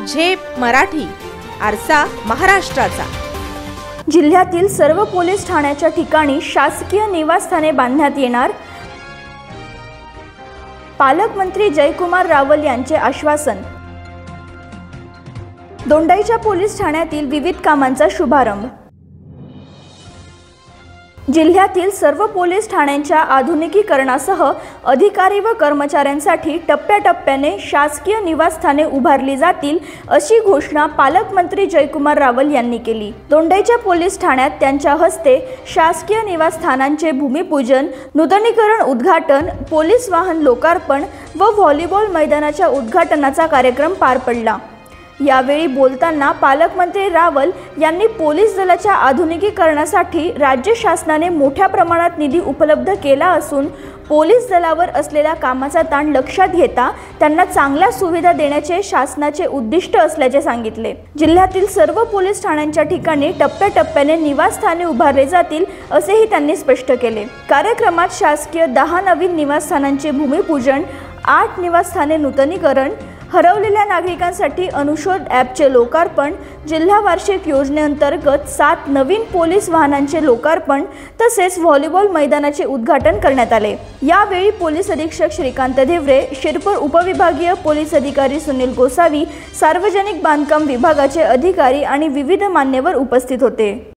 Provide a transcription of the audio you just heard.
झेप मराठी, आरसा महाराष्ट्राचा। जिल्ह्यातील सर्व पोलीस ठाण्याच्या ठिकाणी शासकीय निवासस्थाने बांधण्यात येणार। पालकमंत्री जयकुमार रावल यांचे आश्वासन। दोंडाईच्या पोलीस ठाण्यातील विविध कामांचा शुभारंभ। जिल्ह्यातील सर्व पोलीस ठाण्यांच्या आधुनिकीकरणासह अधिकारी व कर्मचाऱ्यांसाठी टप्प्याटप्प्याने शासकीय निवासस्थाने उभारली जातील, अशी घोषणा पालकमंत्री जयकुमार रावल यांनी केली। दोंडाईच्या पोलीस ठाण्यात त्यांच्या हस्ते शासकीय निवासस्थानांचे भूमिपूजन, नूतनीकरण, उद्घाटन, पोलीस वाहन लोकार्पण व व्हॉलीबॉल मैदानाच्या उद्घाटनाचा कार्यक्रम पार पडला। यावेळी बोलताना पालकमंत्री रावल यांनी पोलीस दलाच्या आधुनिकीकरणासाठी राज्य शासनाने मोठ्या प्रमाणात निधी उपलब्ध केला असून पोलीस दलावर असलेल्या कामाचा ताण लक्षात घेता त्यांना चांगल्या सुविधा देण्याचे शासनाचे उद्दिष्ट असल्याचे सांगितले। जिल्ह्यातील सर्व पोलीस ठाण्यांच्या ठिकाणी टप्प्याटप्प्याने निवासस्थाने उभारले जातील, असेही त्यांनी स्पष्ट केले। कार्यक्रमात शासकीय 10 नवीन निवासस्थानांचे भूमिपूजन, 8 निवासस्थाने नूतनीकरण, हरवलेल्या नागरिकांसाठी अनुशोध ॲपचे लोकार्पण, जिल्हा वार्षिक योजनेअंतर्गत 7 नवीन पोलीस वाहनांचे लोकार्पण तसेच व्हॉलीबॉल मैदानाचे उद्घाटन करण्यात आले। यावेळी पोलीस अधीक्षक श्रीकांत देवरे, शिरपूर उपविभागीय पोलीस अधिकारी सुनील गोसावी, सार्वजनिक बांधकाम विभागाचे अधिकारी आणि विविध मान्यवर उपस्थित होते।